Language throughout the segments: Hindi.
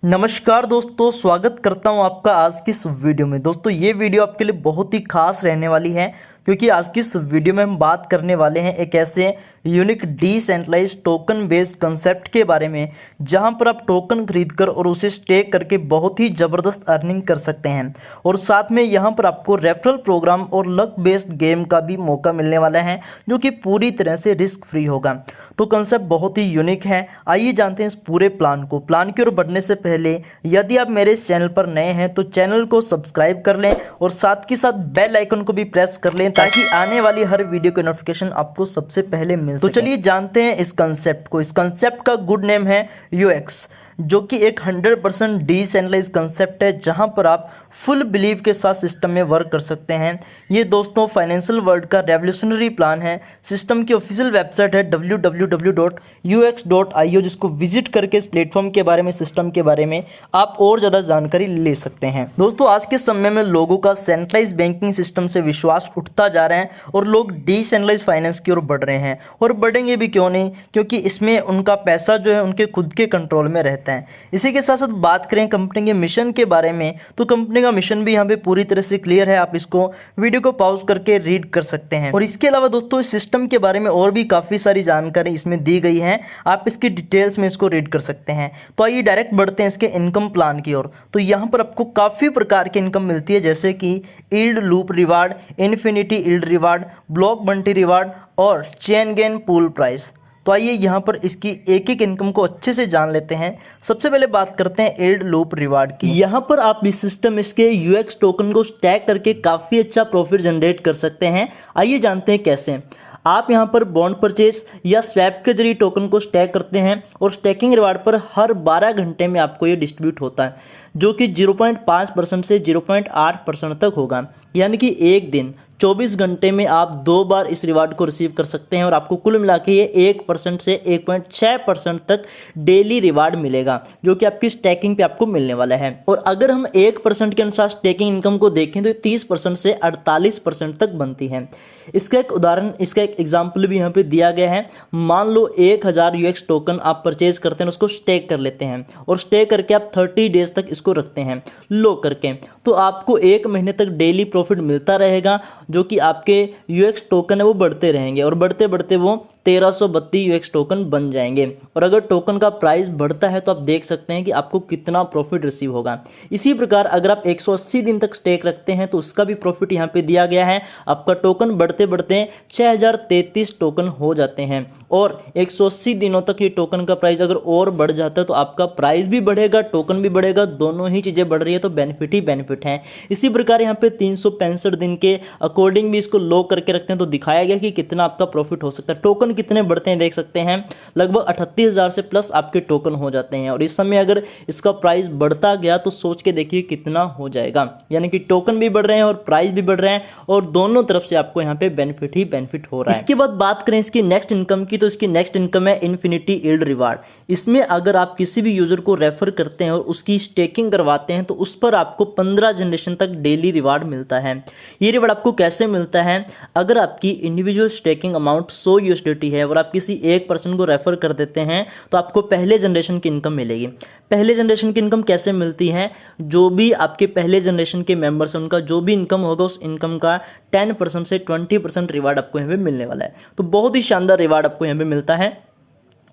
नमस्कार दोस्तों, स्वागत करता हूं आपका आज की इस वीडियो में। दोस्तों ये वीडियो आपके लिए बहुत ही खास रहने वाली है क्योंकि आज की इस वीडियो में हम बात करने वाले हैं एक ऐसे unique decentralised token based concept के बारे में जहां पर आप टोकन खरीदकर और उसे स्टेक करके बहुत ही ज़बरदस्त अर्निंग कर सकते हैं। और साथ में यहां पर आपको रेफरल प्रोग्राम और लक बेस्ड गेम का भी मौका मिलने वाला है जो कि पूरी तरह से रिस्क फ्री होगा। तो कंसेप्ट बहुत ही यूनिक है। आइए जानते हैं इस पूरे प्लान की ओर बढ़ने से पहले यदि आप मेरे इस चैनल पर नए हैं तो चैनल को सब्सक्राइब कर लें और साथ के साथ बेल आइकन को भी प्रेस कर लें ताकि आने वाली हर वीडियो की नोटिफिकेशन आपको सबसे पहले मिल सके। तो चलिए जानते हैं इस कंसेप्ट को। इस कंसेप्ट का गुड नेम है यूएक्स, जो कि एक 100% डिसेंट्रलाइज्ड कंसेप्ट है जहां पर आप फुल बिलीव के साथ सिस्टम में वर्क कर सकते हैं। ये दोस्तों फाइनेंशियल वर्ल्ड का रेवोल्यूशनरी प्लान है। सिस्टम की ऑफिशियल वेबसाइट है www.ux.io, जिसको विजिट करके इस प्लेटफॉर्म के बारे में, सिस्टम के बारे में आप और ज़्यादा जानकारी ले सकते हैं। दोस्तों आज के समय में लोगों का सेंट्रलाइज बैंकिंग सिस्टम से विश्वास उठता जा रहा है और लोग डिसेंट्रलाइज फाइनेंस की ओर बढ़ रहे हैं। और बढ़ेंगे भी क्यों नहीं, क्योंकि इसमें उनका पैसा जो है उनके खुद के कंट्रोल में रहता है। इसी के साथ साथ बात करें कंपनी के मिशन के बारे में तो कंपनी का मिशन भी यहाँ पे पूरी तरह से क्लियर है। आप इसको वीडियो को पॉज करके रीड कर सकते हैं। और इसके अलावा दोस्तों इस सिस्टम के बारे में और भी काफ़ी सारी जानकारी इसमें दी गई है। आप इसकी डिटेल्स में इसको रीड कर सकते हैं। तो आइए डायरेक्ट बढ़ते हैं इसके इनकम प्लान की ओर। तो यहाँ पर आपको काफ़ी प्रकार की इनकम मिलती है, जैसे कि yield loop reward, infinity yield reward, block Bunty reward और चेन गेन पूल प्राइस। तो आइए यहाँ पर इसकी एक एक इनकम को अच्छे से जान लेते हैं। सबसे पहले बात करते हैं यील्ड लूप रिवार्ड की। यहाँ पर आप इस सिस्टम इसके यूएक्स टोकन को स्टैक करके काफ़ी अच्छा प्रॉफिट जनरेट कर सकते हैं। आइए जानते हैं कैसे। आप यहाँ पर बॉन्ड परचेस या स्वैप के जरिए टोकन को स्टैक करते हैं और स्टैकिंग रिवार्ड पर हर 12 घंटे में आपको ये डिस्ट्रीब्यूट होता है, जो कि 0.5% से 0.8% तक होगा। यानी कि एक दिन 24 घंटे में आप 2 बार इस रिवार्ड को रिसीव कर सकते हैं और आपको कुल मिला के ये 1% से 1.6% तक डेली रिवार्ड मिलेगा, जो कि आपकी स्टैकिंग पे आपको मिलने वाला है। और अगर हम 1% के अनुसार स्टैकिंग इनकम को देखें तो 30% से 48% तक बनती है। इसका एक उदाहरण, इसका एक एग्जाम्पल भी यहाँ पे दिया गया है। मान लो 1000 यूएक्स टोकन आप परचेज करते हैं, उसको स्टेक कर लेते हैं और स्टेक करके आप 30 डेज तक इसको रखते हैं लो करके, तो आपको 1 महीने तक डेली प्रॉफिट मिलता रहेगा, जो कि आपके यूएक्स टोकन है वो बढ़ते रहेंगे और बढ़ते बढ़ते वो 1332 यूएक्स टोकन बन जाएंगे। और अगर टोकन का प्राइस बढ़ता है तो आप देख सकते हैं कि आपको कितना प्रॉफिट रिसीव होगा। इसी प्रकार अगर आप 180 दिन तक स्टेक रखते हैं तो उसका भी प्रॉफिट यहाँ पे दिया गया है। आपका टोकन बढ़ते बढ़ते 6033 टोकन हो जाते हैं और 180 दिनों तक ये टोकन का प्राइस अगर और बढ़ जाता है तो आपका प्राइस भी बढ़ेगा, टोकन भी बढ़ेगा, दोनों ही चीज़ें बढ़ रही है तो बेनिफिट ही बेनिफिट है। इसी प्रकार यहाँ पे 365 दिन के अकॉर्डिंग भी इसको लो करके रखते हैं तो दिखाया गया कि कितना आपका प्रॉफिट हो सकता है। टोकन कितने बढ़ते हैं देख सकते हैं, लगभग 38,000 से प्लस आपके टोकन हो जाते हैं। और इस समय अगर इसका प्राइस बढ़ता गया तो सोच के देखिए कितना हो जाएगा। यानी कि टोकन भी बढ़ रहे हैं और प्राइस भी बढ़ रहे हैं और दोनों तरफ से आपको यहाँ पे बेनिफिट ही बेनिफिट हो रहा है। इसके बाद बात करें इसकी नेक्स्ट इनकम की, तो इसकी नेक्स्ट इनकम है इन्फिनिटी यील्ड रिवार्ड। इसमें अगर आप किसी भी यूजर को रेफर करते हैं और उसकी स्टेकिंग करवाते हैं तो उस पर आपको 15 जनरेशन तक डेली रिवार्ड मिलता है। ये रिवार्ड आपको कैसे मिलता है, अगर आपकी इंडिविजुअल स्टेकिंग अमाउंट 100 USDT है और आप किसी एक पर्सन को रेफर कर देते हैं तो आपको पहले जनरेशन की इनकम मिलेगी। पहले जनरेशन की इनकम कैसे मिलती है, जो भी आपके पहले जनरेशन के मेंबर्स हैं उनका जो भी इनकम होगा उस इनकम का 10% से 20% रिवार्ड आपको यहाँ पे मिलने वाला है। तो बहुत ही शानदार रिवार्ड आपको यहाँ पे मिलता है।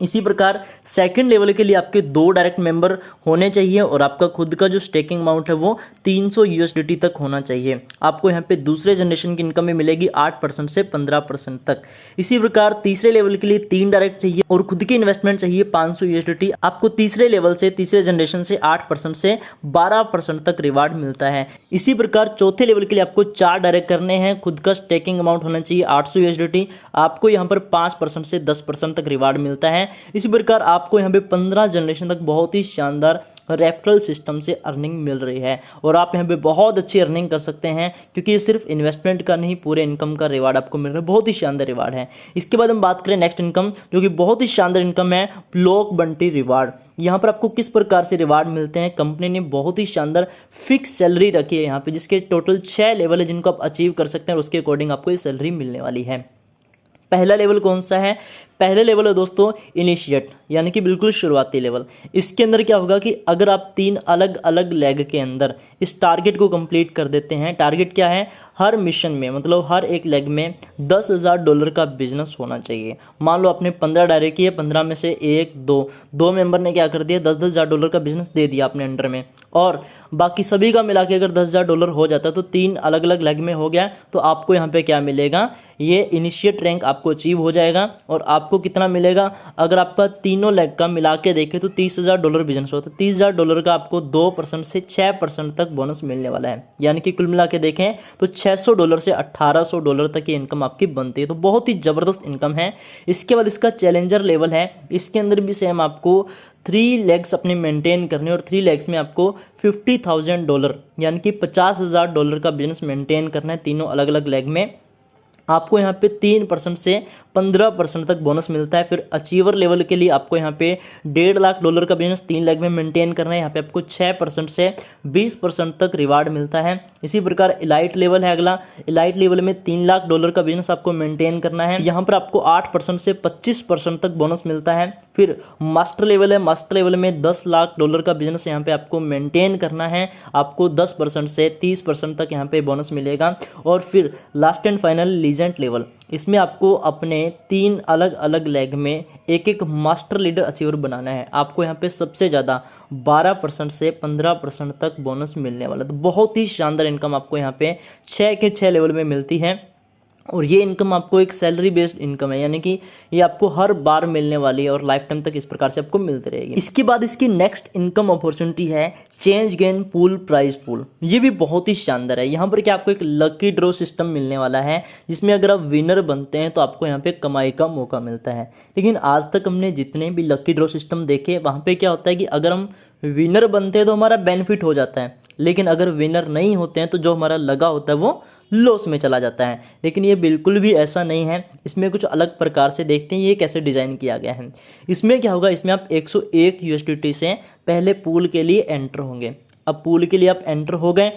इसी प्रकार सेकंड लेवल के लिए आपके 2 डायरेक्ट मेंबर होने चाहिए और आपका खुद का जो स्टेकिंग अमाउंट है वो 300 USDT तक होना चाहिए। आपको यहाँ पे दूसरे जनरेशन की इनकम में मिलेगी 8% से 15% तक। इसी प्रकार तीसरे लेवल के लिए 3 डायरेक्ट चाहिए और खुद की इन्वेस्टमेंट चाहिए 500 USDT। आपको तीसरे लेवल से, तीसरे जनरेशन से 8% से 12% तक रिवार्ड मिलता है। इसी प्रकार चौथे लेवल के लिए आपको 4 डायरेक्ट करने हैं, खुद का स्टेकिंग अमाउंट होना चाहिए 800 USDT। आपको यहाँ पर 5% से 10% तक रिवार्ड मिलता है। इसी प्रकार आपको यहाँ पे 15 जनरेशन तक बहुत ही शानदार रेफरल सिस्टम से अर्निंग मिल रही है और आप यहाँ पे बहुत अच्छी अर्निंग कर सकते हैं क्योंकि ये सिर्फ इन्वेस्टमेंट का नहीं, पूरे इनकम का रिवार्ड आपको मिल रहा है। बहुत ही शानदार रिवार्ड है। इसके बाद हम बात करें नेक्स्ट इनकम, जो कि बहुत ही शानदार इनकम है, ब्लॉक बंटी रिवार्ड। यहाँ पर आपको किस प्रकार से रिवार्ड मिलते हैं, कंपनी ने बहुत ही शानदार फिक्स सैलरी रखी है यहाँ पे, जिसके टोटल 6 लेवल है जिनको आप अचीव कर सकते हैं और उसके अकॉर्डिंग आपको ये सैलरी मिलने वाली है। पहला लेवल कौन सा है, पहले लेवल है दोस्तों इनिशिएट, यानी कि बिल्कुल शुरुआती लेवल। इसके अंदर क्या होगा कि अगर आप 3 अलग अलग लेग के अंदर इस टारगेट को कंप्लीट कर देते हैं, टारगेट क्या है, हर मिशन में मतलब हर एक लेग में $10,000 का बिजनेस होना चाहिए। मान लो आपने 15 डायरेक्ट किए, 15 में से एक दो मेंबर ने क्या कर दिया, $10,000 का बिजनेस दे दिया अपने अंडर में, और बाकी सभी का मिला के अगर $10,000 हो जाता है तो 3 अलग अलग लेग में हो गया, तो आपको यहाँ पे क्या मिलेगा, ये इनिशिएट रैंक आपको अचीव हो जाएगा। और आपको कितना मिलेगा, अगर आपका तीनों लेग का मिला के देखें तो $30,000 बिजनेस होता है। $30,000 का आपको 2% से 6% तक बोनस मिलने वाला है, यानी कि कुल मिला के देखें तो $600 से $1,800 तक की इनकम आपकी बनती है। तो बहुत ही ज़बरदस्त इनकम है। इसके बाद इसका चैलेंजर लेवल है, इसके अंदर भी सेम आपको 3 लेग्स अपने मेंटेन करने, और 3 लेग्स में आपको $50,000 यानी कि $50,000 का बिजनेस मेंटेन करना है तीनों अलग अलग लेग में। आपको यहाँ पे 3% से 15% तक बोनस मिलता है। फिर अचीवर लेवल के लिए आपको यहाँ पे $1.5 लाख का बिजनेस 3 लेग में मेंटेन करना है, यहाँ पे आपको 6% से 20% तक रिवार्ड मिलता है। इसी प्रकार इलाइट लेवल है अगला, इलाइट लेवल में $3 लाख का बिजनेस आपको मेंटेन करना है, यहाँ पर आपको 8% से 25% तक बोनस मिलता है। फिर मास्टर लेवल है, मास्टर लेवल में $10 लाख का बिजनेस यहाँ पे आपको मेंटेन करना है, आपको 10% से 30% तक यहाँ पे बोनस मिलेगा। और फिर last and final legend level, इसमें आपको अपने 3 अलग अलग लेग में एक एक मास्टर लीडर अचीवर बनाना है। आपको यहाँ पे सबसे ज़्यादा 12% से 15% तक बोनस मिलने वाला है। तो बहुत ही शानदार इनकम आपको यहाँ पे 6 के 6 लेवल में मिलती है। और ये इनकम आपको एक सैलरी बेस्ड इनकम है, यानी कि ये आपको हर बार मिलने वाली है और लाइफ टाइम तक इस प्रकार से आपको मिलती रहेगी। इसके बाद इसकी नेक्स्ट इनकम अपॉर्चुनिटी है change gain pool prize pool. ये भी बहुत ही शानदार है। यहाँ पर क्या आपको एक लकी ड्रॉ सिस्टम मिलने वाला है, जिसमें अगर आप विनर बनते हैं तो आपको यहाँ पे कमाई का मौका मिलता है। लेकिन आज तक हमने जितने भी लकी ड्रॉ सिस्टम देखे, वहाँ पे क्या होता है कि अगर हम विनर बनते हैं तो हमारा बेनिफिट हो जाता है, लेकिन अगर विनर नहीं होते हैं तो जो हमारा लगा होता है वो लॉस में चला जाता है। लेकिन ये बिल्कुल भी ऐसा नहीं है, इसमें कुछ अलग प्रकार से देखते हैं ये कैसे डिज़ाइन किया गया है। इसमें क्या होगा, इसमें आप 101 USDT से पहले पूल के लिए एंटर होंगे। अब पूल के लिए आप एंटर हो गए,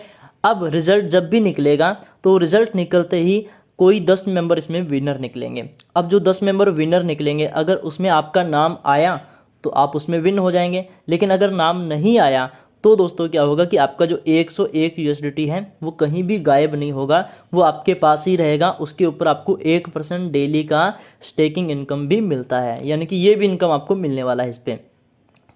अब रिजल्ट जब भी निकलेगा तो रिजल्ट निकलते ही कोई 10 मेंबर इसमें विनर निकलेंगे। अब जो 10 मेंबर विनर निकलेंगे, अगर उसमें आपका नाम आया तो आप उसमें विन हो जाएंगे, लेकिन अगर नाम नहीं आया तो दोस्तों क्या होगा कि आपका जो 101 USDT है वो कहीं भी गायब नहीं होगा, वो आपके पास ही रहेगा। उसके ऊपर आपको 1% डेली का स्टेकिंग इनकम भी मिलता है, यानी कि ये भी इनकम आपको मिलने वाला है। इस पर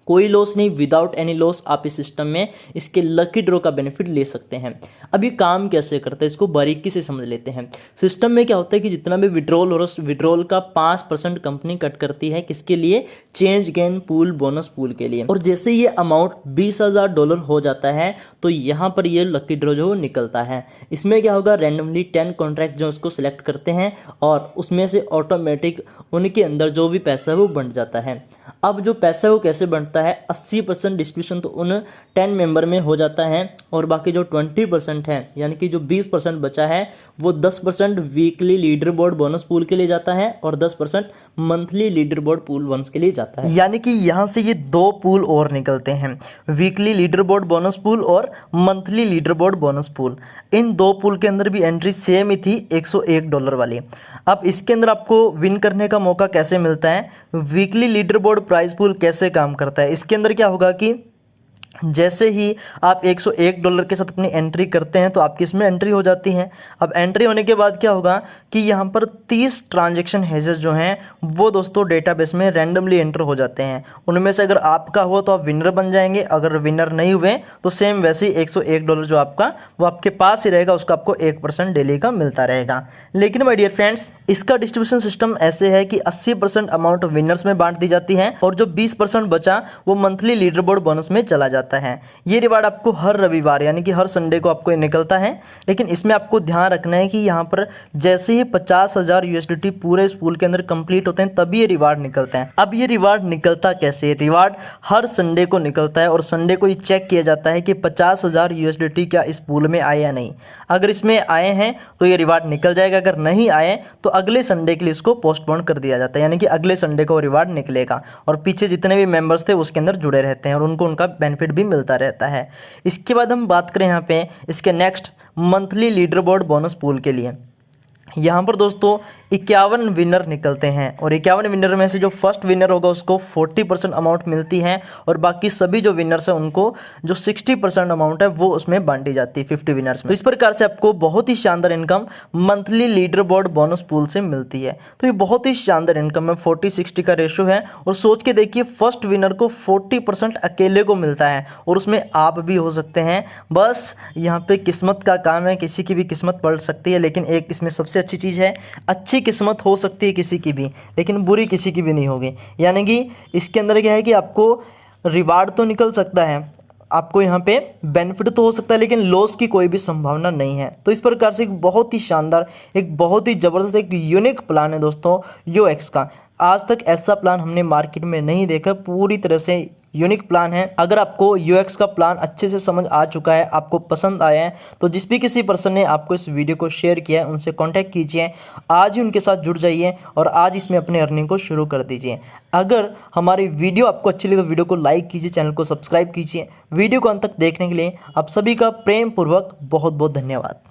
कोई लॉस नहीं, विदाउट एनी लॉस आप इस सिस्टम में इसके लकी ड्रॉ का बेनिफिट ले सकते हैं। अब ये काम कैसे करता है इसको बारीकी से समझ लेते हैं। सिस्टम में क्या होता है कि जितना भी विड्रॉल हो रहा है, विड्रॉल का 5% कंपनी कट करती है, किसके लिए, change gain pool bonus pool के लिए। और जैसे ये अमाउंट $20,000 हो जाता है तो यहाँ पर ये लकी ड्रॉ जो निकलता है। इसमें क्या होगा, रैंडमली 10 कॉन्ट्रैक्ट जो उसको सिलेक्ट करते हैं और उसमें से ऑटोमेटिक उनके अंदर जो भी पैसा है वो बंट जाता है। अब जो पैसा है वो कैसे बनता है, 80% डिस्ट्रीब्यूशन तो उन 10 मेंबर में हो जाता है, और बाकी जो 20% है यानी कि जो 20% बचा है वो 10% weekly leaderboard bonus pool के लिए जाता है और 10% monthly leaderboard pool once के लिए जाता है। यानी कि यहाँ से ये 2 पूल और निकलते हैं, weekly leaderboard bonus pool और monthly leaderboard bonus pool. इन 2 पूल के अंदर भी एंट्री सेम ही थी, $101 वाली। अब इसके अंदर आपको विन करने का मौका कैसे मिलता है, weekly leader board price pool कैसे काम करता है। इसके अंदर क्या होगा कि जैसे ही आप $101 के साथ अपनी एंट्री करते हैं तो आपकी इसमें एंट्री हो जाती है। अब एंट्री होने के बाद क्या होगा कि यहाँ पर 30 ट्रांजैक्शन हेजेस जो हैं वो दोस्तों डेटाबेस में रैंडमली एंटर हो जाते हैं। उनमें से अगर आपका हो तो आप विनर बन जाएंगे, अगर विनर नहीं हुए तो सेम वैसे ही $101 जो आपका वो आपके पास ही रहेगा, उसका आपको 1% डेली का मिलता रहेगा। लेकिन माय डियर फ्रेंड्स, इसका डिस्ट्रीब्यूशन सिस्टम ऐसे है कि 80% अमाउंट विनर्स में बांट दी जाती है और जो 20% बचा वो मंथली लीडर बोर्ड बोनस में चला जाता है। ये रिवार्ड आपको हर रविवार यानी कि हर संडे को आपको निकलता है। लेकिन इसमें आपको ध्यान रखना है कि यहाँ पर जैसे ही 50,000 USDT पूरे इस पूल के अंदर कंप्लीट होते हैं तभी ये रिवार्ड निकलता है। अब ये रिवार्ड निकलता कैसे, रिवार्ड हर संडे को निकलता है और संडे को ये चेक किया जाता है कि 50,000 USDT क्या इस पूल में आए या नहीं। अगर इसमें आए हैं तो ये रिवार्ड निकल जाएगा, अगर नहीं आए तो अगले संडे के लिए इसको पोस्टपोन कर दिया जाता है, यानी कि अगले संडे को रिवार्ड निकलेगा और पीछे जितने भी मेंबर्स थे उसके अंदर जुड़े रहते हैं और उनको उनका बेनिफिट भी मिलता रहता है। इसके बाद हम बात करें यहाँ पे इसके next monthly leaderboard bonus pool के लिए। यहाँ पर दोस्तों 51 विनर निकलते हैं और 51 विनर में से जो फर्स्ट विनर होगा उसको 40% अमाउंट मिलती है और बाकी सभी जो विनर्स हैं उनको जो 60% अमाउंट है वो उसमें बांटी जाती है 50 विनर्स में। तो इस प्रकार से आपको बहुत ही शानदार income monthly leaderboard bonus pool से मिलती है। तो ये बहुत ही शानदार इनकम है, 40-60 का रेशो है और सोच के देखिए फर्स्ट विनर को 40% अकेले को मिलता है और उसमें आप भी हो सकते हैं। बस यहाँ पे किस्मत का काम है, किसी की भी किस्मत पलट सकती है, लेकिन एक इसमें सबसे अच्छी चीज़ है, अच्छी किस्मत हो सकती है किसी की भी लेकिन बुरी किसी की भी नहीं होगी। यानी कि इसके अंदर क्या है कि आपको रिवार्ड तो निकल सकता है, आपको यहाँ पे बेनिफिट तो हो सकता है लेकिन लॉस की कोई भी संभावना नहीं है। तो इस प्रकार से एक बहुत ही शानदार, एक बहुत ही ज़बरदस्त, एक यूनिक प्लान है दोस्तों यूएक्स का। आज तक ऐसा प्लान हमने मार्केट में नहीं देखा, पूरी तरह से यूनिक प्लान है। अगर आपको यूएक्स का प्लान अच्छे से समझ आ चुका है, आपको पसंद आया है, तो जिस भी किसी पर्सन ने आपको इस वीडियो को शेयर किया है उनसे कांटेक्ट कीजिए, आज ही उनके साथ जुड़ जाइए और आज इसमें अपने अर्निंग को शुरू कर दीजिए। अगर हमारी वीडियो आपको अच्छी लगे, वीडियो को लाइक कीजिए, चैनल को सब्सक्राइब कीजिए। वीडियो को अंत तक देखने के लिए आप सभी का प्रेम पूर्वक बहुत बहुत धन्यवाद।